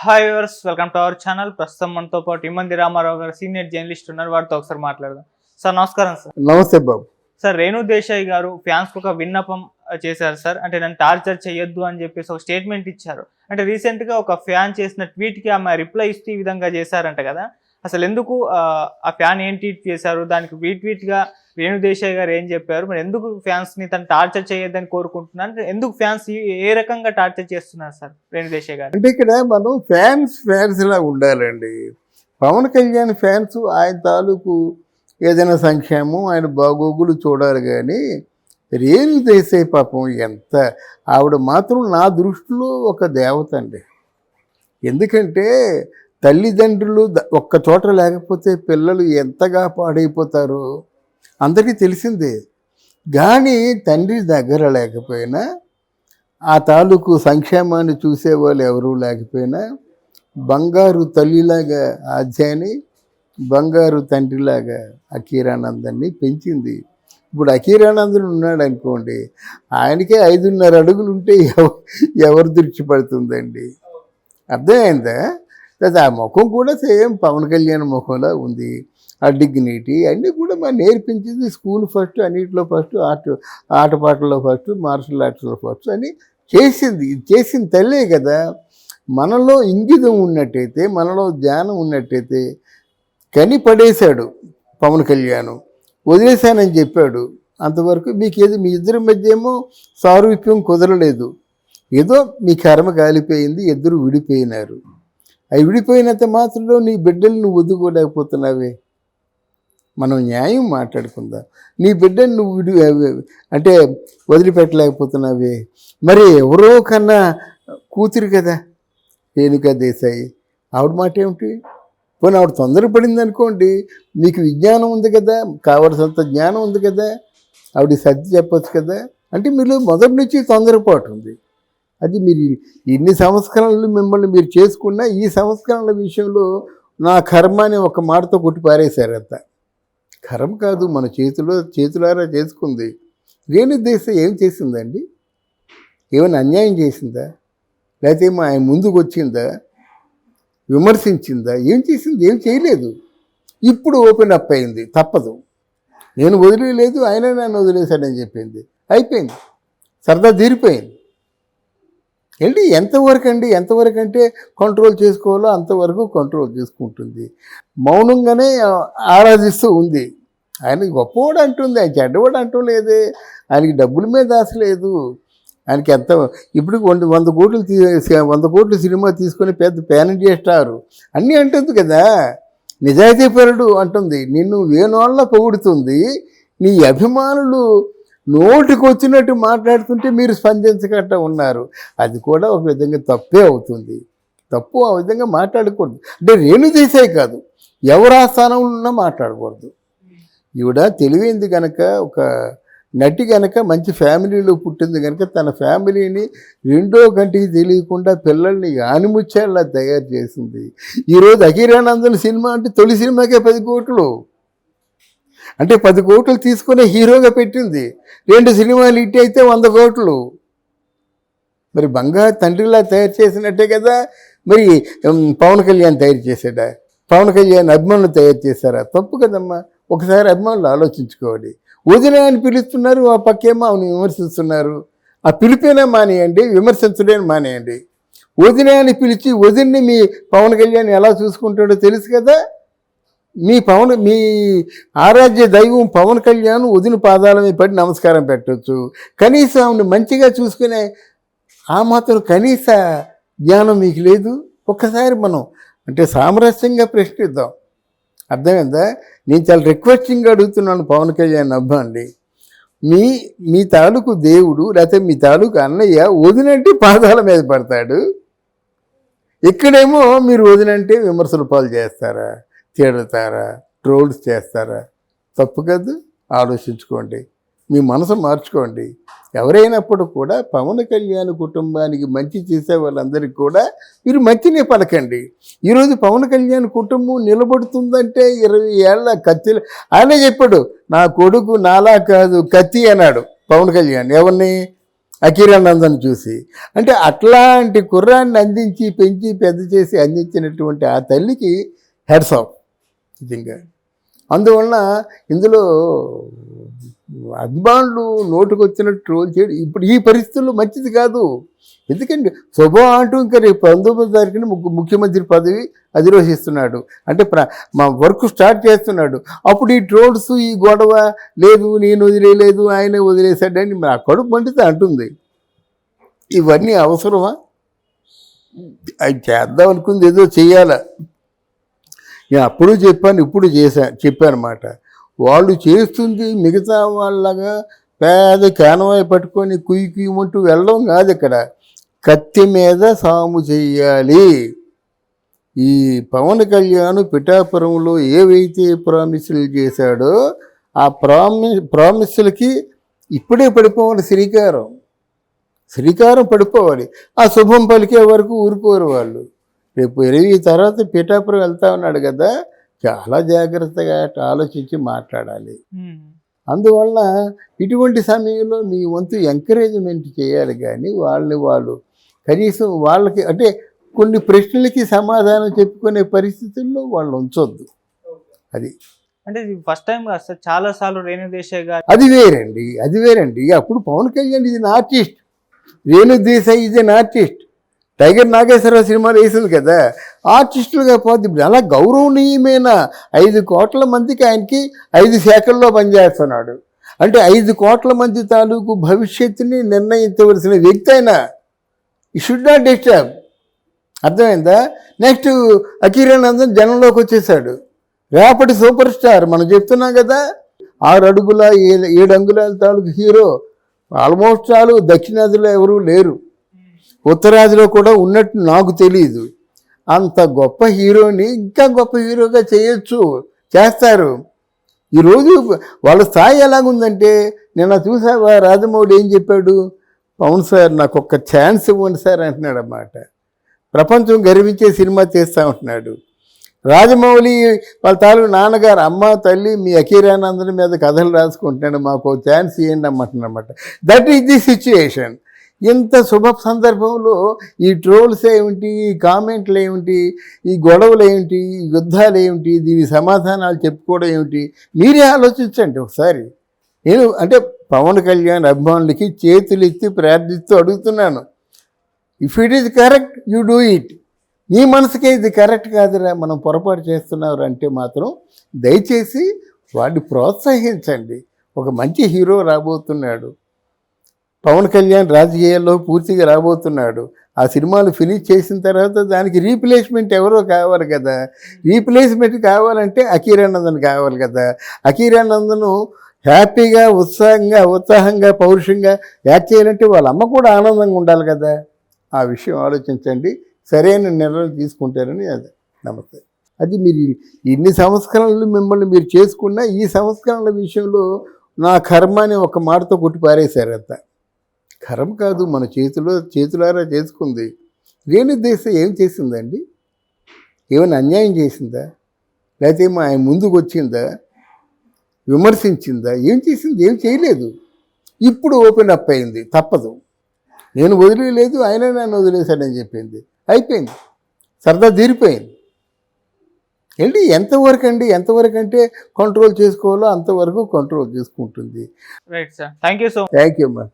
Hi viewers, welcome to our channel. ప్రస్తుతం మనతో పాటు ఇమ్మంది రామారావు గారు సీనియర్ జర్నలిస్ట్ ఉన్నారు. వారితో ఒకసారి మాట్లాడదాం. సార్ నమస్కారం. సార్ నమస్తే బాబు. సార్ రేణు దేశాయ్ గారు ఫ్యాన్స్ ఒక విన్నపం చేశారు సార్. అంటే నన్ను టార్చర్ చేయొద్దు అని చెప్పేసి ఒక స్టేట్మెంట్ ఇచ్చారు. అంటే రీసెంట్ గా ఒక ఫ్యాన్ చేసిన ట్వీట్ కి ఆమె రిప్లై ఇస్తూ ఈ విధంగా చేశారంట కదా. అసలు ఎందుకు ఆ ఫ్యాన్ ఏం ట్వీట్ చేశారు, దానికి రీట్వీట్ గా రేణు దేశాయ్ గారు ఏం చెప్పారు, మరి ఎందుకు ఫ్యాన్స్ ని తను టార్చర్ చేయొద్దని కోరుకుంటున్నారు, ఎందుకు ఫ్యాన్స్ ఏ రకంగా టార్చర్ చేస్తున్నారు సార్ రేణు దేశాయ్ గారు? అంటే ఇక్కడ మనం ఫ్యాన్స్ లా ఉండాలండి. పవన్ కళ్యాణ్ ఫ్యాన్స్ ఆయన తాలూకు ఏదైనా సంక్షేమం ఆయన బాగోగులు చూడాలి. కానీ రేణు దేశాయ్ పాపం ఎంత ఆవిడ మాత్రం నా దృష్టిలో ఒక దేవత అండి. ఎందుకంటే తల్లిదండ్రులు ఒక్క చోట లేకపోతే పిల్లలు ఎంతగా పాడైపోతారో అందరికీ తెలిసిందే. కానీ తండ్రి దగ్గర లేకపోయినా, ఆ తాలూకు సంక్షేమాన్ని చూసేవాళ్ళు ఎవరూ లేకపోయినా, బంగారు తల్లిలాగా ఆధ్యాని, బంగారు తండ్రిలాగా అఖీరానందాన్ని పెంచింది. ఇప్పుడు అఖీరానందన్ ఉన్నాడు అనుకోండి, ఆయనకే 5.5 అడుగులు ఉంటే ఎవరు దృష్టి పడుతుందండి? అర్థమైందా? ఆ ముఖం కూడా సేమ్ పవన్ కళ్యాణ్ ముఖంలా ఉంది. ఆ డిగ్నిటీ అన్నీ కూడా మనం నేర్పించింది. స్కూల్ ఫస్ట్, అన్నింటిలో ఫస్ట్, ఆటపాటల్లో ఫస్ట్, మార్షల్ ఆర్ట్స్లో ఫస్ట్ అని చేసింది తల్లే కదా. మనలో ఇంగితం ఉన్నట్టయితే, మనలో జ్ఞానం ఉన్నట్టయితే కని పడేశాడు పవన్ కళ్యాణ్. వదిలేశానని చెప్పాడు. అంతవరకు మీకేదో మీ ఇద్దరి మధ్య ఏమో సారూప్యం కుదరలేదు. ఏదో మీ కర్మ కాలిపోయింది, ఇద్దరు విడిపోయినారు. అవి విడిపోయినంత మాత్రంలో నీ బిడ్డలు నువ్వు వదుకోలేకపోతున్నావే. మనం న్యాయం మాట్లాడుకుందాం. నీ బిడ్డను నువ్వు అంటే వదిలిపెట్టలేకపోతున్నావే. మరి ఎవరో కన్నా కూతురు కదా రేణుకా దేశాయ్, ఆవిడ మాట ఏమిటి? పోనీ ఆవిడ తొందరపడింది అనుకోండి, మీకు విజ్ఞానం ఉంది కదా, కావలసినంత జ్ఞానం ఉంది కదా, ఆవిడ సర్ది చెప్పచ్చు కదా. అంటే మీరు మొదటి నుంచి తొందరపాటు ఉంది. అది మీరు ఇన్ని సంస్కరణలు మిమ్మల్ని మీరు చేసుకున్నా ఈ సంస్కరణల విషయంలో నా కర్మ అని ఒక మాటతో కొట్టి పారేశారు. అంత కర్మ కాదు, మన చేతులారా చేసుకుంది. రేణు దేశాయ్ ఏం చేసిందండి? ఏమైనా అన్యాయం చేసిందా? లేకపోతే ఏమో ఆయన ముందుకు వచ్చిందా? విమర్శించిందా? ఏం చేసింది? ఏం చేయలేదు. ఇప్పుడు ఓపెన్ అప్ అయింది. తప్పదు, నేను వదిలేదు, ఆయన నన్ను వదిలేశాడని చెప్పింది. అయిపోయింది, సరదా తీరిపోయింది. ఏంటి ఎంతవరకు అంటే కంట్రోల్ చేసుకోవాలో అంతవరకు కంట్రోల్ చేసుకుంటుంది. మౌనంగానే ఆరాధిస్తూ ఉంది. ఆయన గొప్పవాడు అంటుంది, ఆయన చెడ్డవాడు అంటూ లేదే. ఆయనకి డబ్బుల మీద ఆశ లేదు. ఆయనకి ఎంత ఇప్పుడు 100 కోట్లు సినిమా తీసుకొని పెద్ద ప్యాన్ ఇండియా స్టారు అన్నీ అంటుంది కదా. నిజాయితీపరుడు అంటుంది, నిన్ను వేణోళ్ళ పొగుడుతుంది. నీ అభిమానులు నోటికి వచ్చినట్టు మాట్లాడుతుంటే మీరు స్పందించకుండా ఉన్నారు. అది కూడా ఒక విధంగా తప్పే అవుతుంది. తప్పు ఆ విధంగా మాట్లాడకూడదు. అంటే రేణు దేశాయ్ కాదు, ఎవరు ఆ స్థానంలో ఉన్నా మాట్లాడకూడదు. ఈవిడ తెలివైంది కనుక, ఒక నటి కనుక, మంచి ఫ్యామిలీలో పుట్టింది కనుక తన ఫ్యామిలీని రెండో కంటికి తెలియకుండా పిల్లల్ని ఆనిముచ్చేలా తయారు చేసింది. ఈరోజు అఖీరానందన్ సినిమా అంటే తొలి సినిమాకే 10 కోట్లు. అంటే 10 కోట్లు తీసుకునే హీరోగా పెట్టింది. 2 సినిమాలు హిట్ అయితే 100 కోట్లు. మరి బంగారు తండ్రిలా తయారు చేసినట్టే కదా. మరి పవన్ కళ్యాణ్ తయారు చేశాడా? పవన్ కళ్యాణ్ అభిమానులు తయారు చేశారా? తప్పు కదమ్మా. ఒకసారి అభిమానులు ఆలోచించుకోవాలి. వదిన అని పిలుస్తున్నారు, ఆ పక్కేమో ఆమెను విమర్శిస్తున్నారు. ఆ పిలిపేనే మానేయండి, విమర్శించలేని మానేయండి. వదిన అని పిలిచి వదిన్ని మీ పవన్ కళ్యాణ్ ఎలా చూసుకుంటాడో తెలుసు కదా. మీ ఆరాధ్య దైవం పవన్ కళ్యాణ్ వదిన పాదాల మీద పడి నమస్కారం పెట్టవచ్చు. కనీసం ఆమెను మంచిగా చూసుకునే ఆ మాత్రం కనీస జ్ఞానం మీకు లేదు. ఒక్కసారి మనం అంటే సామరస్యంగా ప్రశ్నిద్దాం. అర్థమైందా? నేను చాలా రిక్వెస్టింగ్గా అడుగుతున్నాను పవన్ కళ్యాణ్ అబ్బాండి, మీ తాలూకు దేవుడు లేకపోతే మీ తాలూకు అన్నయ్య వదినంటే పాదాల మీద పడతాడు. ఇక్కడేమో మీరు వదినంటే విమర్శల పాలు చేస్తారా, తిడతారా, ట్రోల్స్ చేస్తారా? తప్పు కాదు. ఆలోచించుకోండి, మీ మనసు మార్చుకోండి. ఎవరైనప్పుడు కూడా పవన్ కళ్యాణ్ కుటుంబానికి మంచి చేసే వాళ్ళందరికీ కూడా మీరు మంచినే పలకండి. ఈరోజు పవన్ కళ్యాణ్ కుటుంబం నిలబడుతుందంటే 20 ఏళ్ల కత్తిలు. ఆయనే చెప్పాడు, నా కొడుకు నాలా కాదు కత్తి అన్నాడు పవన్ కళ్యాణ్. ఎవరిని? అఖిరానందన్ చూసి. అంటే అట్లాంటి కుర్రాన్ని అందించి పెంచి పెద్ద చేసి అందించినటువంటి ఆ తల్లికి హెడ్స్ ఆఫ్ నిజంగా. అందువలన ఇందులో అభిమానులు నోటుకొచ్చినట్టు ట్రోల్ చేయడం ఇప్పుడు ఈ పరిస్థితుల్లో మంచిది కాదు. ఎందుకంటే స్వభావం అంటూ ఇంకా రేపు 19వ తారీఖున ముఖ్యమంత్రి పదవి అధిరోహిస్తున్నాడు, అంటే మా వర్క్ స్టార్ట్ చేస్తున్నాడు. అప్పుడు ఈ ట్రోల్స్ ఈ గొడవ లేదు, నేను వదిలేదు ఆయనే వదిలేశాడని మా కడుపు మండితే అంటుంది. ఇవన్నీ అవసరమా? అది చేద్దాం అనుకుంది ఏదో చెయ్యాల. నేను అప్పుడు చెప్పాను, ఇప్పుడు చెప్పానమాట. వాళ్ళు చేస్తుంది మిగతా వాళ్ళగా పేద కానవాయి పట్టుకొని కుయ్యమంటూ వెళ్ళడం కాదు. ఇక్కడ కత్తి మీద సాము చెయ్యాలి. ఈ పవన్ కళ్యాణ్ పిఠాపురంలో ఏవైతే ప్రామిసులు చేశాడో ఆ ప్రామిసులకి ఇప్పుడే పడిపోవాలి, శ్రీకారం పడిపోవాలి. ఆ శుభం పలికే వరకు ఊరుకోరు వాళ్ళు. రేపు 20 తర్వాత పిఠాపురం వెళ్తా ఉన్నాడు కదా, చాలా జాగ్రత్తగా ఆలోచించి మాట్లాడాలి. అందువల్ల ఇటువంటి సమయంలో మీ వంతు ఎంకరేజ్మెంట్ చేయాలి, కానీ వాళ్ళు కనీసం వాళ్ళకి అంటే కొన్ని ప్రశ్నలకి సమాధానం చెప్పుకునే పరిస్థితుల్లో వాళ్ళు ఉంచొద్దు. అది అంటే ఫస్ట్ టైం కాదు సార్, చాలా సార్లు రేణుదేశాయ్ గారు అది వేరండి. అప్పుడు పవన్ కళ్యాణ్ ఇది ఆర్టిస్ట్, రేణుదేశాయ్ ఇది ఆర్టిస్ట్. టైగర్ నాగేశ్వరరావు సినిమాలు వేసింది కదా, ఆర్టిస్టులుగా పోతే అలా గౌరవనీయమైన 5 కోట్ల మందికి ఆయనకి 5 శాఖల్లో పనిచేస్తున్నాడు. అంటే 5 కోట్ల మంది తాలూకు భవిష్యత్తుని నిర్ణయించవలసిన వ్యక్తి అయినా ఈ షుడ్ నాట్ డిస్టర్బ్. అర్థమైందా? నెక్స్ట్ అఖిరానందన్ జనంలోకి వచ్చేసాడు, రేపటి సూపర్ స్టార్. మనం చెప్తున్నాం కదా, 6 అడుగుల 7 అంగుళాల తాలూకు హీరో. ఆల్మోస్ట్ చాలు దక్షిణాదిలో ఎవరూ లేరు, ఉత్తరాదిలో కూడా ఉన్నట్టు నాకు తెలియదు. అంత గొప్ప హీరోని ఇంకా గొప్ప హీరోగా చేస్తారు. ఈరోజు వాళ్ళ స్థాయి ఎలాగుందంటే, నిన్న చూసావా రాజమౌళి ఏం చెప్పాడు? పవన్ సార్ నాకు ఒక్క ఛాన్స్ ఇవ్వండి సార్ అంటున్నాడు అన్నమాట. ప్రపంచం గర్వించే సినిమా చేస్తూ ఉంటున్నాడు. రాజమౌళి వాళ్ళ తాలూకు నాన్నగారు, అమ్మ తల్లి మీ అఖిరానందన్ మీద కథలు రాసుకుంటున్నాడు, మాకు ఛాన్స్ ఇవ్వండి అమ్మంటున్నమాట. That is the situation. ఇంత శుభ సందర్భంలో ఈ ట్రోల్స్ ఏమిటి, ఈ కామెంట్లు ఏమిటి, ఈ గొడవలు ఏమిటి, ఈ యుద్ధాలు ఏమిటి, దీని సమాధానాలు చెప్పుకోవడం ఏమిటి? మీరే ఆలోచించండి ఒకసారి. నేను అంటే పవన్ కళ్యాణ్ అభిమానులకి చేతులెత్తి ప్రార్థిస్తూ అడుగుతున్నాను, if it is correct you do it. నీ మనసుకే ఇది కరెక్ట్ కాదురా, మనం పొరపాటు చేస్తున్నారు అంటే మాత్రం దయచేసి వాడిని ప్రోత్సహించండి. ఒక మంచి హీరో రాబోతున్నాడు, పవన్ కళ్యాణ్ రాజకీయాల్లో పూర్తిగా రాబోతున్నాడు. ఆ సినిమాలు ఫినిష్ చేసిన తర్వాత దానికి రీప్లేస్మెంట్ ఎవరో కావాలి కదా. రీప్లేస్మెంట్ కావాలంటే అఖిరానందన్ కావాలి కదా. అఖిరానందన్ హ్యాపీగా ఉత్సాహంగా పౌరుషంగా యాక్ట్ చేయాలంటే వాళ్ళ అమ్మ కూడా ఆనందంగా ఉండాలి కదా. ఆ విషయం ఆలోచించండి, సరైన నిర్ణయం తీసుకుంటారని. అది నమస్తే. అది మీరు ఇన్ని సంస్కరణలు మిమ్మల్ని మీరు చేసుకున్న ఈ సంస్కరణల విషయంలో నా కర్మ అని ఒక మాటతో కొట్టి పారేశారు. అంత కర్మ కాదు, మన చేతులారా చేసుకుంది. రేణుదేశాయ్ ఏం చేసిందండి? ఏమైనా అన్యాయం చేసిందా? లేకపోతే ఆయన ముందుకు వచ్చిందా? విమర్శించిందా? ఏం చేసింది? ఏం చేయలేదు. ఇప్పుడు ఓపెన్ అప్ అయింది, తప్పదు. నేను వదిలేదు, ఆయన నన్ను వదిలేశాడని చెప్పింది, అయిపోయింది, సరదా తీరిపోయింది. ఏంటి ఎంతవరకు అంటే కంట్రోల్ చేసుకోవాలో అంతవరకు కంట్రోల్ చేసుకుంటుంది. Right sir, thank you so thank you అమ్మా.